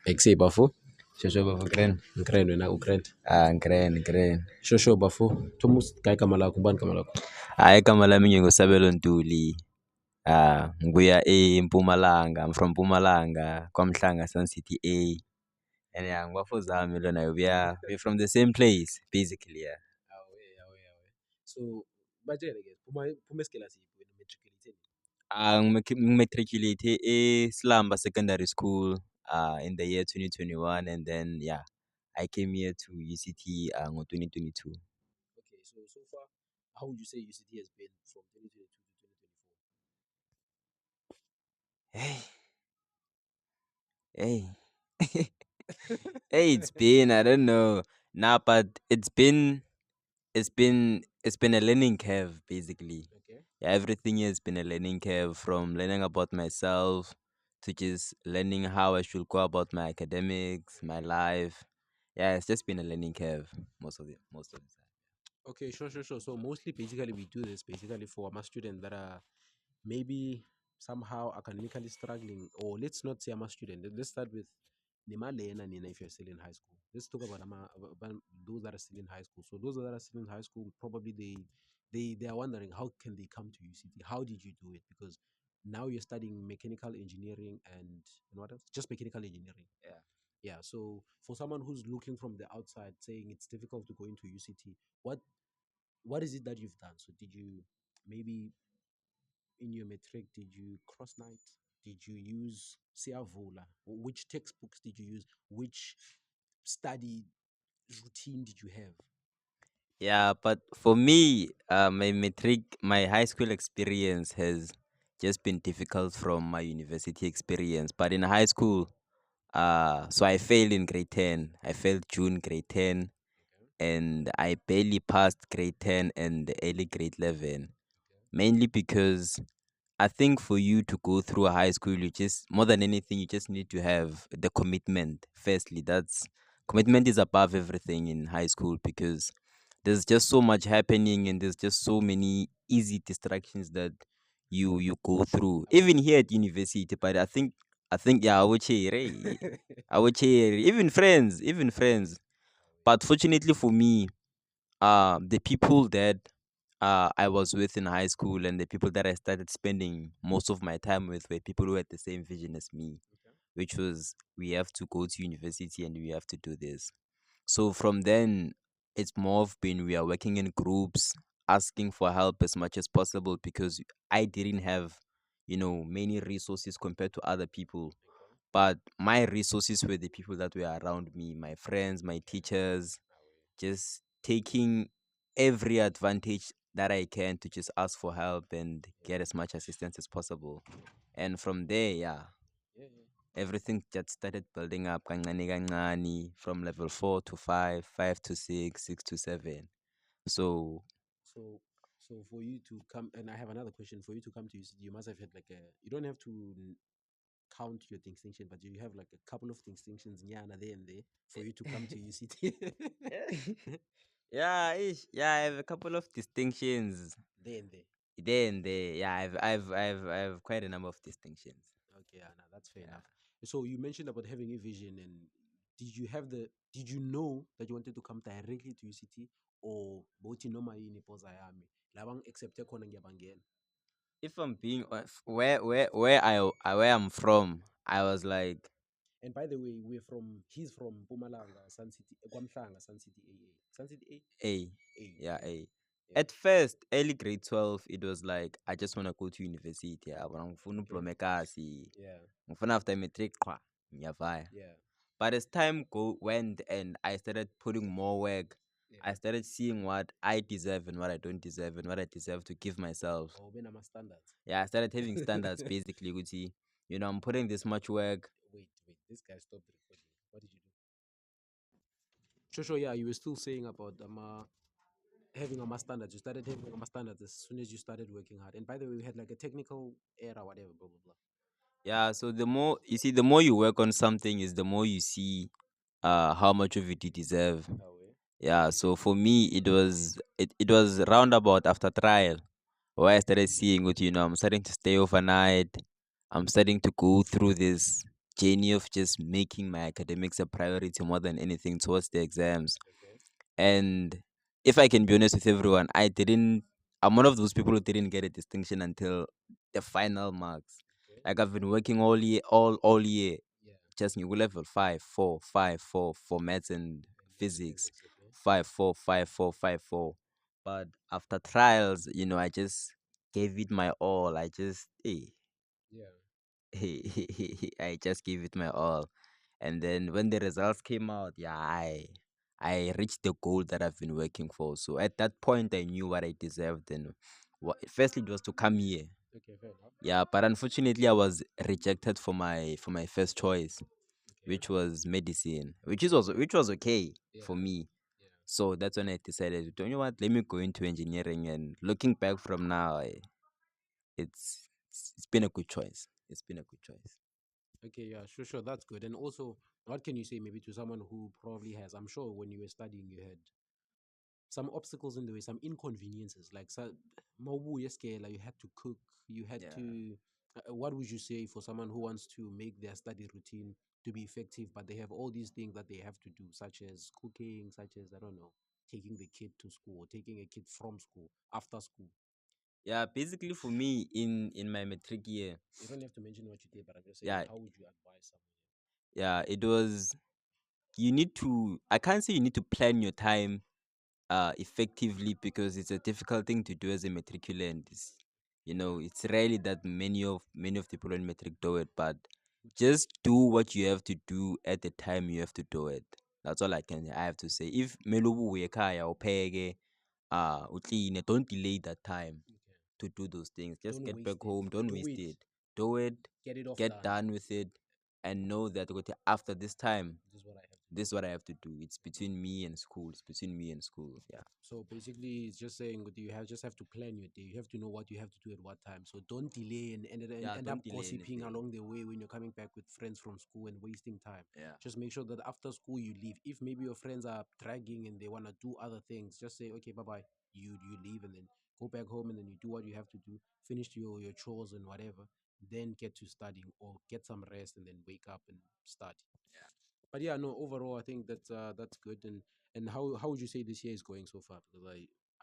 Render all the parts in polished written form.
Exe bafo, Shosho bafo ngikren wena ukrent. Ngikren. Shosho bafo, Thomas kai gama lakho, ngubani igama lakho? Hhayi, igama lami nginguSabelo Ntuli. Ngibuya eMpumalanga. I'm from Mpumalanga, KwaMhlanga, Sun City A. And yeah, ngibafo zami lona we're from the same place, basically, yeah. Awe. So batshele ke phuma esikela siphi wena matriculate nini? Ngimatriculate eSlamba Secondary School in the year 2021, and then yeah, I came here to UCT ngo 2022. Okay, so far how would you say UCT has been from 2022 to 2024? Hey, hey. Hey, it's been, I don't know. Nah, but it's been a learning curve, basically. Okay. Yeah, everything has been a learning curve, from learning about myself to just learning how I should go about my academics, my life. Yeah, it's just been a learning curve most of the time. Okay, sure. So mostly basically we do this basically for my students that are maybe somehow academically struggling, or let's not say I'm a student. Let's start with Nimalena Nina if you're still in high school. Let's talk about, about those that are still in high school. So those that are still in high school, probably they are wondering how can they come to UCT? How did you do it? Because now you're studying mechanical engineering and what else? Just mechanical engineering. Yeah. Yeah. So for someone who's looking from the outside saying it's difficult to go into UCT, what is it that you've done? So did you maybe in your matric, did you cross night? Did you use Siavola? Which textbooks did you use? Which study routine did you have? Yeah, but for me, my high school experience has just been difficult from my university experience. But in high school, so I failed in grade 10. I failed June grade 10, Okay, and I barely passed grade 10 and early grade 11. okay, Mainly because I think for you to go through a high school, you just, more than anything, you just need to have the commitment. Firstly, that's commitment is above everything in high school, because there's just so much happening, and there's just so many easy distractions that you go through. Even here at university, but I think yeah, I would share even friends. But fortunately for me, the people that I was with in high school and the people that I started spending most of my time with were people who had the same vision as me, okay, which was we have to go to university and we have to do this. So from then, it's more of been we are working in groups, asking for help as much as possible, because I didn't have, many resources compared to other people. okay. But my resources were the people that were around me, my friends, my teachers, just taking every advantage that I can to just ask for help and get as much assistance as possible. And from there, yeah, Yeah, yeah. everything just started building up kancane kancane, from level 4 to 5, 5 to 6, 6 to 7. So, So, so for you to come, and I have another question. For you to come to UCD, you must have had like a. You don't have to count your distinction, but you have like a couple of distinctions, nyana there and there, for you to come to UCT. yeah, I have a couple of distinctions There and there. there and there. Yeah, I've quite a number of distinctions. Okay, yeah, no, that's fair Yeah. enough. So you mentioned about having a vision, and did you know that you wanted to come directly to UCT, or both noma yini poza yami labang accept khona ngiyabangena? If I'm being where I'm from, I was like, And by the way, he's from Pumalanga, Sun City, Kwamhlanga, Sun City AA. Sun City A, A. A, yeah, yeah. A. Yeah. At first, early grade 12, it was like I just want to go to university. I want to Okay. diploma kasi. Yeah. After matric, qha, ngiyavaya. Yeah. But as time went and I started putting more work, Yeah. I started seeing what I deserve and what I don't deserve and what I deserve to give myself. Oh, ben my standards. Yeah, I started having standards, basically, Gucci. I'm putting this much work. Wait. This guy stopped recording. What did you do? Shosho, yeah, you were still saying about having a standards. You started having a standards as soon as you started working hard. And by the way, we had like a technical error, whatever, blah blah blah. Yeah, so the more you work on something is the more you see how much of it you deserve. Oh, yeah. Yeah, so for me it was roundabout after trial where I started seeing what I'm starting to stay overnight. I'm starting to go through this. journey of just making my academics a priority more than anything towards the exams. Okay. And if I can be honest with everyone, I'm one of those people who didn't get a distinction until the final marks. Okay. Like I've been working all year, Yeah. just new level 5 4 5 4 for maths and And physics, academics. Okay. 5 4 5 4 5 4. But after trials, I just gave it my all. I just Yeah. I just gave it my all. And then when the results came out, yeah, I reached the goal that I've been working for. So at that point, I knew what I deserved. And firstly, it was to come here. Okay. Fair enough. Yeah, but unfortunately, I was rejected for my first choice, Okay. which was medicine, which was okay for Yeah. me. Yeah. So that's when I decided, you know what, let me go into engineering. And looking back from now, it's been a good choice. It's been a good choice. Okay, yeah, sure, sure. That's good. And also, what can you say maybe to someone who probably has? I'm sure when you were studying, you had some obstacles in the way, some inconveniences. Like, like you had to cook, you had Yeah. to. What would you say for someone who wants to make their study routine to be effective, but they have all these things that they have to do, such as cooking, such as, I don't know, taking the kid to school, or taking a kid from school, after school? Yeah, basically for me in my matric year, You don't have to mention what you did, but I'm just saying, yeah, how would you advise someone? yeah, it was you need to I can't say you need to plan your time effectively, because it's a difficult thing to do as a matriculant. It's rarely that many of the people in matric do it, but just do what you have to do at the time you have to do it. That's all I have to say. If melubu uyekaya upheke, uclean, don't delay that time Okay. to do those things. Just Don't get back waste it. home. Don't Do waste it. it. Do it. Get it off Get done. done with it, and know that okay, after this time, This is what I have to do. this is what I have to do. It's between me and school. It's between me and school. Yeah. So basically, it's just saying that you have just have to plan your day. You have to know what you have to do at what time. So don't delay and Yeah. end up Don't delay gossiping anything. along the way when you're coming back with friends from school and wasting time. Yeah. Just make sure that after school you leave. If maybe your friends are dragging and they want to do other things, just say okay, bye bye. You leave and then go back home and then you do what you have to do. Finish your chores and whatever. Then get to studying or get some rest and then wake up and study. But yeah, no, overall, I think that's good. And how would you say this year is going so far? Because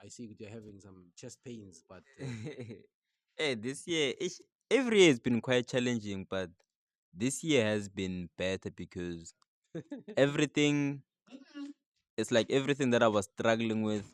I see that you're having some chest pains, but Hey, this year, every year has been quite challenging, but this year has been better because everything, it's like everything that I was struggling with,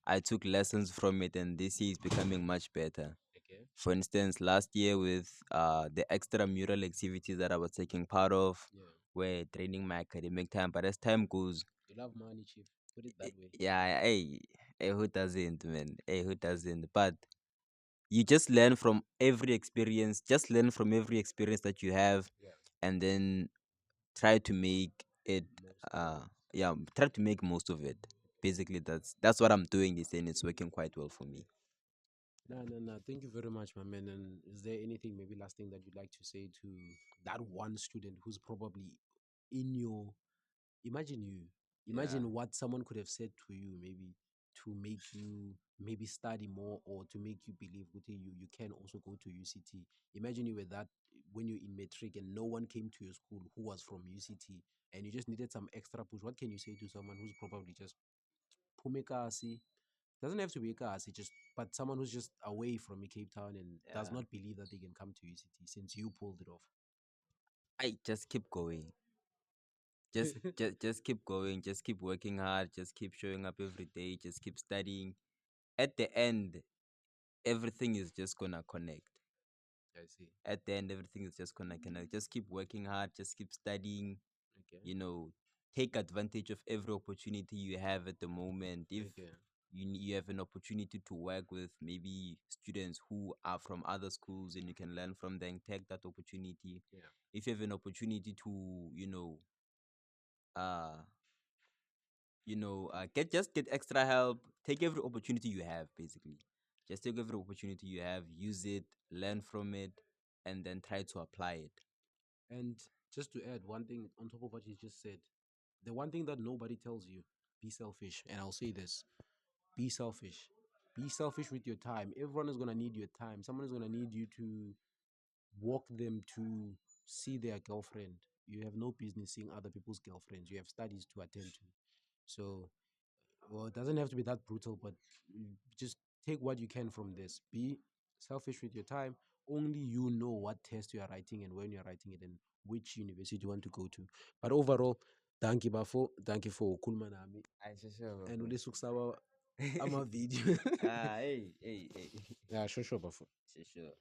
I took lessons from it, and this year is becoming much better. okay, For instance, last year with the extramural activities that I was taking part of, yeah, were draining my academic time. But as time goes, you love money, chief. Put it that way. yeah, hey, who doesn't, man? Hey, who doesn't? But you just learn from every experience. Just learn from every experience that you have, Yeah, and then try to make it. most out of Uh, it. yeah, try to make most of it. Basically, that's what I'm doing this, and it's working quite well for me. No, no, no. Thank you very much, my man. And is there anything, maybe last thing that you'd like to say to that one student who's probably in your imagine you Yeah. imagine what someone could have said to you maybe to make you maybe study more or to make you believe okay, you can also go to UCT. Imagine you were that when you're in matric and no one came to your school who was from UCT and you just needed some extra push. What can you say to someone who's probably just pumekasi, doesn't have to be a kasi, just but someone who's just away from Cape Town and does Yeah. not believe that they can come to UCT since you pulled it off? I just keep going. Just keep going. Just keep working hard. Just keep showing up every day. Just keep studying. At the end, everything is just gonna connect. I see. At the end, everything is just gonna connect. Just keep working hard. Just keep studying. Okay. You know, take advantage of every opportunity you have at the moment. If Okay. you have an opportunity to work with maybe students who are from other schools, and you can learn from them, take that opportunity. Yeah. If you have an opportunity to uh get extra help, take every opportunity you have. Basically, just take every opportunity you have, use it, learn from it, and then try to apply it. And just to add one thing on top of what you just said, the one thing that nobody tells you, be selfish. And I'll say this, be selfish. Be selfish with your time. Everyone is going to need your time. Someone is going to need you to walk them to see their girlfriend. You have no business seeing other people's girlfriends. You have studies to attend to. So, well, it doesn't have to be that brutal, but just take what you can from this. Be selfish with your time. Only you know what test you are writing and when you are writing it and which university you want to go to. But overall, thank you for Kulmanami. I sure, And Bafo. ulisukusawa ama video. Hey. Yeah, sure, Bafo. Sure.